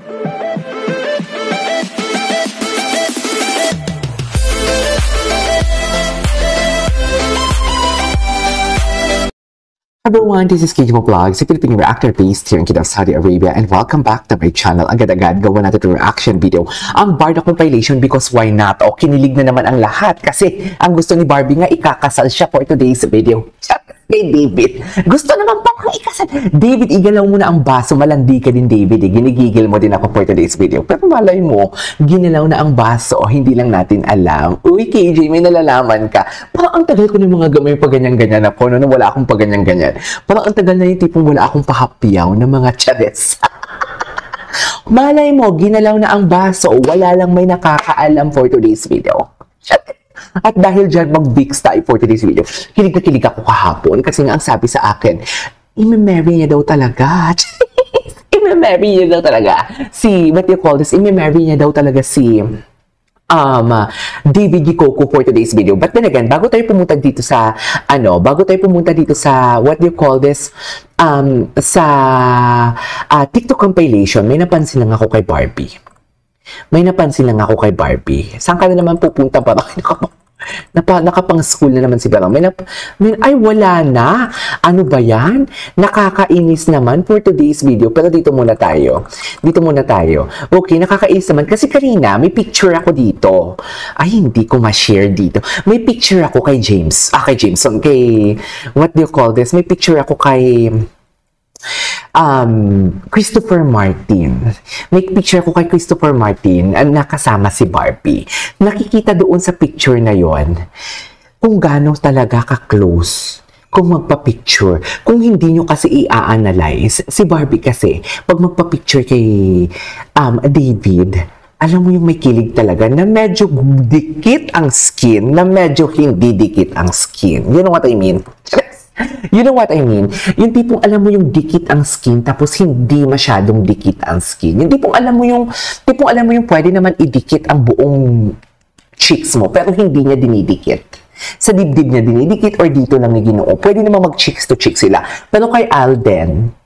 Everyone, this is KJ Vlogs, a Filipino reactor based here in Jeddah, Saudi Arabia, and welcome back to my channel. Agad-agad, gawa natin itong reaction video. Ang Barda compilation because why not? O, kinilig na naman ang lahat kasi ang gusto ni Barbie nga ikakasal siya for today's video. Kay David. Gusto naman parang ikasal. David, igalaw mo na ang baso. Malandi ka din, David. Ginigigil mo din ako for today's video. Pero malay mo, ginalaw na ang baso. Hindi lang natin alam. Uy, KJ, may nalalaman ka. Parang ang tagal ko ng mga gamay pa ganyan-ganyan ako. No? Wala akong pa ganyan-ganyan. Parang ang tagal na yung tipong wala akong pahapyaw ng mga chares. Malay mo, ginalaw na ang baso. Wala lang may nakakaalam for today's video. At dahil dyan, mag-bigs tayo for today's video. Kilig na kilig ako kahapon kasi nga ang sabi sa akin, i-marry niya daw talaga. I-marry niya daw talaga. What do you call this? I-marry niya daw talaga si David Gikoko for today's video. But then again, bago tayo pumunta dito sa, what do you call this? Sa TikTok compilation, may napansin lang ako kay Barbie. Saan ka na naman pupunta ba? Nakapang-school na naman si Barang. Ay, wala na. Ano ba yan? Nakakainis naman for today's video. Pero dito muna tayo. Okay, nakakainis naman. Kasi kanina, may picture ako dito. Ay, hindi ko ma-share dito. May picture ako kay James. Kay Jameson. What do you call this? May picture ako kay Christopher Martin. May picture ko kay Christopher Martin nakasama si Barbie. Nakikita doon sa picture na yon kung gaano talaga ka-close kung magpa-picture. Kung hindi nyo kasi i-analyze, si Barbie kasi, pag magpa-picture kay David, alam mo yung may kilig talaga na medyo dikit ang skin, na medyo hindi dikit ang skin. You know what I mean? Yung tipong alam mo yung dikit ang skin tapos hindi masyadong dikit ang skin. Yung tipong alam mo yung pwede naman idikit ang buong cheeks mo pero hindi niya dinidikit. Sa dibdib niya dinidikit or dito lang ni Ginoo. Pwede naman mag-cheeks to cheeks sila. Pero kay Alden,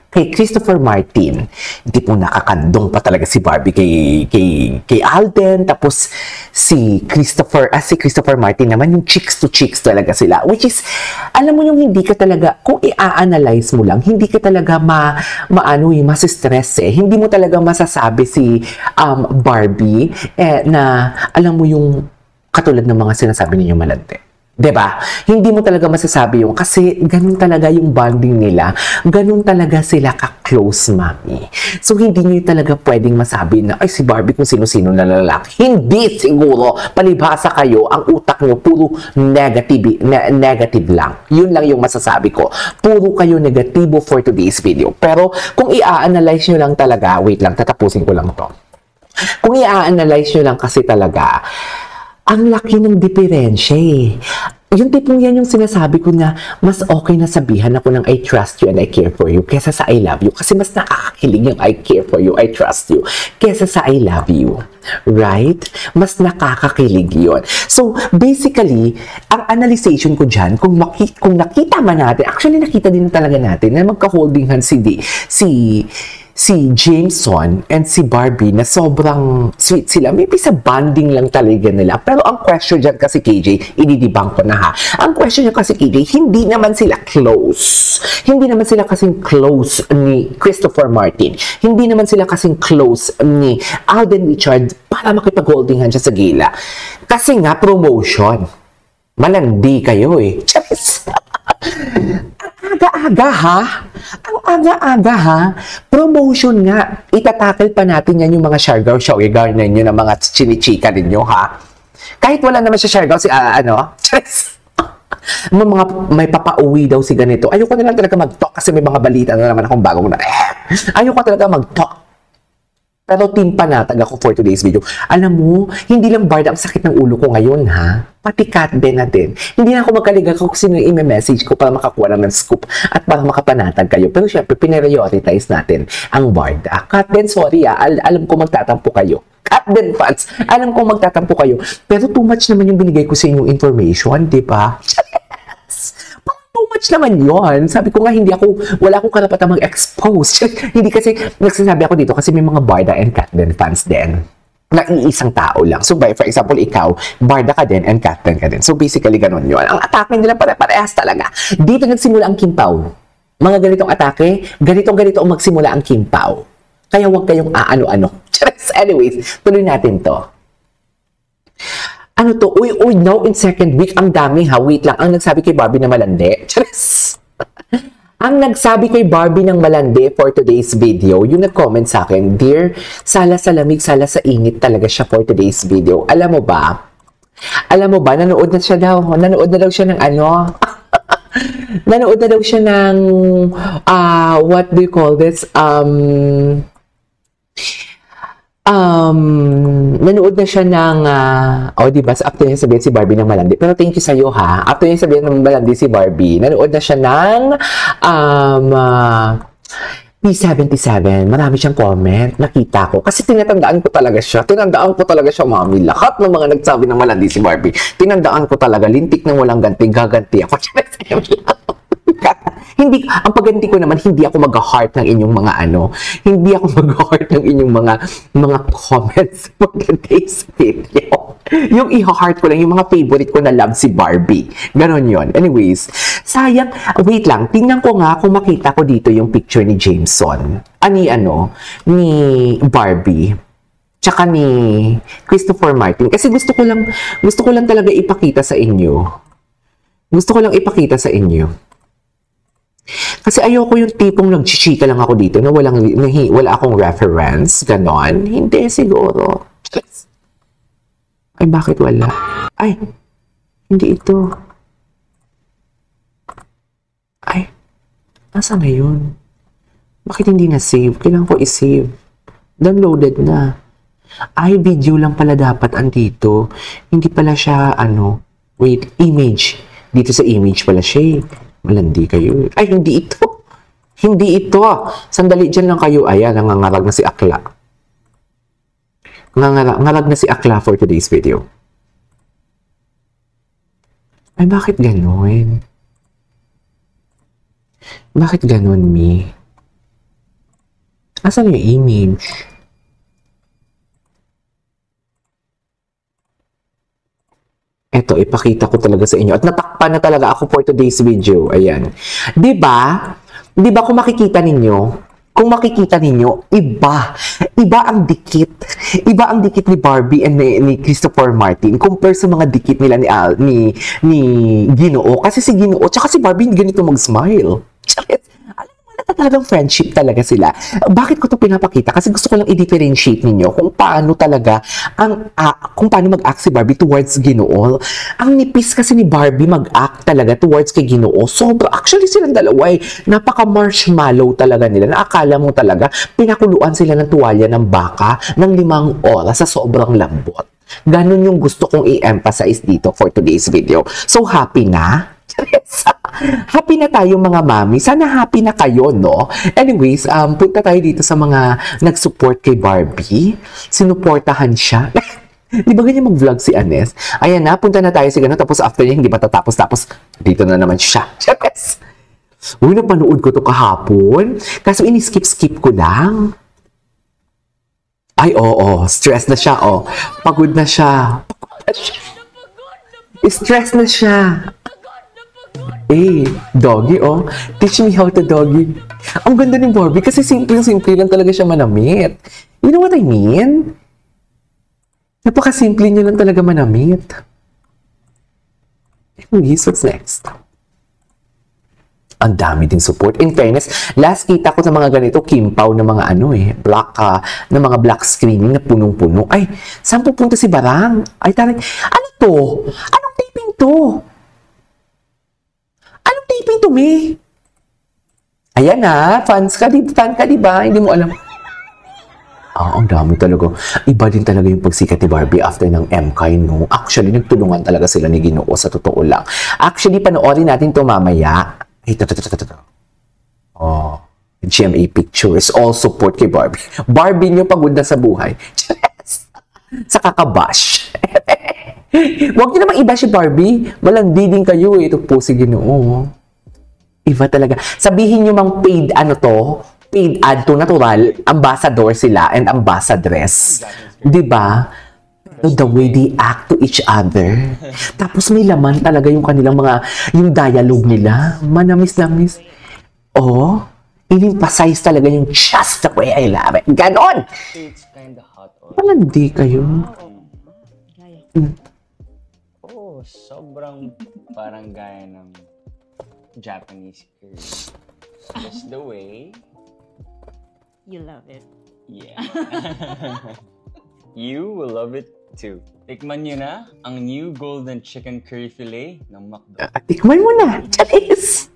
kay Christopher Martin, hindi po nakakandong pa talaga si Barbie kay Alden, tapos si Christopher Martin naman, yung cheeks to cheeks talaga sila. Which is, alam mo yung hindi ka talaga, kung i-analyze mo lang, hindi ka talaga masistress eh. Hindi mo talaga masasabi si Barbie na, alam mo yung katulad ng mga sinasabi ninyo malante. Diba? Hindi mo talaga masasabi yung kasi ganun talaga yung bonding nila. Ganun talaga sila ka-close, mami. So, hindi nyo talaga pwedeng masabi na, ay, si Barbie kung sino-sino na lalaki. Hindi siguro. Palibhasa kayo, ang utak nyo, puro negative lang. Yun lang yung masasabi ko. Puro kayo negatibo for today's video. Pero, kung i-analyze nyo lang talaga, wait lang, tatapusin ko lang to. Kung i-analyze nyo lang kasi talaga, ang laki ng diferensya eh. Yung tipong yan yung sinasabi ko na mas okay na sabihan ako ng I trust you and I care for you kesa sa I love you. Kasi mas nakakakilig yung I care for you, I trust you kesa sa I love you. Right? Mas nakakakilig yun. So, basically, ang analyzation ko dyan, kung nakita man natin, actually nakita din talaga natin na magka-holding hands si Jameson and si Barbie na sobrang sweet sila. Maybe sa bonding lang talaga nila. Pero ang question dyan kasi KJ, ididibang ko na ha. Ang question dyan kasi KJ, hindi naman sila close. Hindi naman sila kasing close ni Christopher Martin. Hindi naman sila kasing close ni Alden Richard para makipag-holding hand siya sa gila. Kasi nga, promotion. Malandi kayo eh. Charis! Aga-aga ha? Ang aga-aga ha? Promotion nga. Itatakil pa natin yan yung mga Siargao ninyo ng mga chinichika ninyo ha? Kahit wala naman siya Siargao, may papauwi daw si ganito. Ayoko na lang talaga mag-talk kasi may mga balita na naman akong bagong na. Ayoko talaga mag-talk. Pero team panatag ako for today's video. Alam mo, hindi lang Barda ang sakit ng ulo ko ngayon, ha? Pati Kat Ben na din. Hindi na ako magkaliga kung sino yung i-message ko para makakuha ng scoop at para makapanatag kayo. Pero syempre, pinprioritize natin ang Barda. Kat Ben, sorry alam ko magtatampo kayo. Kat Ben fans, alam ko magtatampo kayo. Pero too much naman yung binigay ko sa inyong information, di ba? too much naman yon. Sabi ko nga, wala akong karapatang mag-expose. Hindi kasi, nagsasabi ako dito kasi may mga Barda and Katlen fans din na iisang tao lang. So, for example, ikaw, Barda ka din and Katlen ka din. So, basically, ganun yun. Ang atake nila pare-parehas talaga. Dito nagsimula ang Kimpaw. Mga ganitong atake, ganito ang magsimula ang Kimpaw. Kaya huwag kayong aano-ano. Anyways, tuloy natin to. Ano to? Uy, now in second week, ang dami ha. Wait lang, ang nagsabi kay Barbie na malandi. Ang nagsabi kay Barbie ng malandi for today's video, yung nag-comment sa akin, Dear, sala sa lamig, sala sa init talaga siya for today's video. Alam mo ba, nanood na daw siya ng ano, nanood na daw siya ng, what do you call this, nanood na siya ng, diba, after niya sabihin si Barbie ng malandi. Pero thank you sa'yo ha. After niya sabihin ng malandi si Barbie, nanood na siya ng, P77. Marami siyang comment. Nakita ko. Kasi tinatandaan ko talaga siya. Mami. Lahat ng mga nagsabi ng malandi si Barbie. Tinandaan ko talaga. Lintik ng walang ganti. Gaganti ako. Hindi, ang pagganti ko naman, hindi ako mag-heart ng inyong mga hindi ako mag-heart ng inyong mga comments for today's video. Yung i-heart ko lang, yung mga favorite ko na love si Barbie. Ganon yon. Anyways, sayang, wait lang, tingnan ko nga kung makita ko dito yung picture ni Jameson. Ni Barbie. Tsaka ni Christopher Martin. Kasi gusto ko lang talaga ipakita sa inyo. Kasi ayoko yung tipong nagchichika lang ako dito na wala akong reference, ganon. Hindi siguro. Ay, bakit wala? Ay, hindi ito. Ay, nasa na yun? Bakit hindi na-save? Kailangan ko i-save. Downloaded na. Ay, video lang pala dapat andito. Hindi pala siya, wait, image. Dito sa image pala siya. Malandi kayo. Ay, hindi ito. Sandali, dyan lang kayo. Ayan, nangangarag na si Akla. Ngangarag na si Akla for today's video. Ay, bakit ganun? Bakit ganun, Mi? Asan yung image? Eto, ipakita ko talaga sa inyo. At natakpan na talaga ako for today's video. Ayan. Diba kung makikita ninyo, iba ang dikit. Iba ang dikit ni Barbie and ni Christopher Martin compare sa mga dikit nila ni Ginoo. Kasi si Ginoo, tsaka si Barbie ganito mag-smile. Talagang friendship talaga sila. Bakit ko ito pinapakita? Kasi gusto ko lang i-differentiate ninyo kung paano talaga kung paano mag-act si Barbie towards Ginoo. Ang nipis kasi ni Barbie mag-act talaga towards kay Ginoo. Actually silang dalawa napaka-marshmallow talaga nila. Naakala mo talaga pinakuluan sila ng tuwalya ng baka ng 5 oras sa sobrang lambot. Ganun yung gusto kong i-emphasize dito for today's video. So happy na? Happy na tayo mga mami. Sana happy na kayo, no? Anyways, punta tayo dito sa mga nag-support kay Barbie. Sinuportahan siya. Di ba ganyan mag-vlog si Anes? Ayan na, punta na tayo sa gano'n. Tapos after niya, hindi matatapos. Tapos dito na naman siya. Uy, napanood ko to kahapon. Kaso ini-skip-skip ko lang. Ay, oo. Stress na siya, Pagod na siya. Stress na siya. Doggy, Teach me how to doggy. Ang ganda ni Barbie kasi simple lang talaga siya manamit. You know what I mean? Napaka-simple niya lang talaga manamit. Anyways, what's next? Ang dami ding support. In fairness, last kita ko sa mga ganito, Kimpaw na mga na mga black screening na punong-puno. Ay, saan pupunta si Barang? Ay, taray. Ano to? Anong taping to? Anong taping to, Me? Ayan na, fan ka, diba? Hindi mo alam. Ang dami talaga. Iba din talaga yung pagsikat ni Barbie after ng MK, no? Actually, nagtulungan talaga sila ni Ginoo sa totoo lang. Actually, panoorin natin to mamaya. Ay, GMA Pictures, all support kay Barbie. Barbie nyo pagod na sa buhay. Sa kakabash. Huwag nyo namang iba si Barbie. Malandi din kayo, Ito po si Ginoo. Iba talaga. Sabihin nyo mang paid, paid ad to natural, ambassador sila and ambassadress. Diba? Pero the way they act to each other. Tapos may laman talaga yung kanilang yung dialogue nila. Manamis-namis. Oh, in-emphasize talaga yung just the way I love it. Ganon! It's kinda hot. Palandi kayo. Oh, sobrang parang gaya ng Japanese curry. Just the way. You love it. Yeah. You will love it too. Tikman nyo na ang new golden chicken curry fillet ng McDo. Tikman mo na. Charis!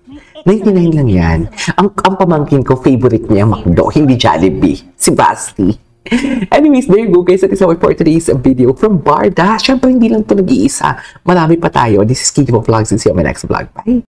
99 lang yan. Ang pamangkin ko, favorite niya McDo, hindi Jollibee. Si Basti. Anyways, there you go guys. That is all for today's video from Barda. Siyempre, hindi lang ito nag-iisa. Marami pa tayo. This is Kiko Vlogs and see you on my next vlog. Bye!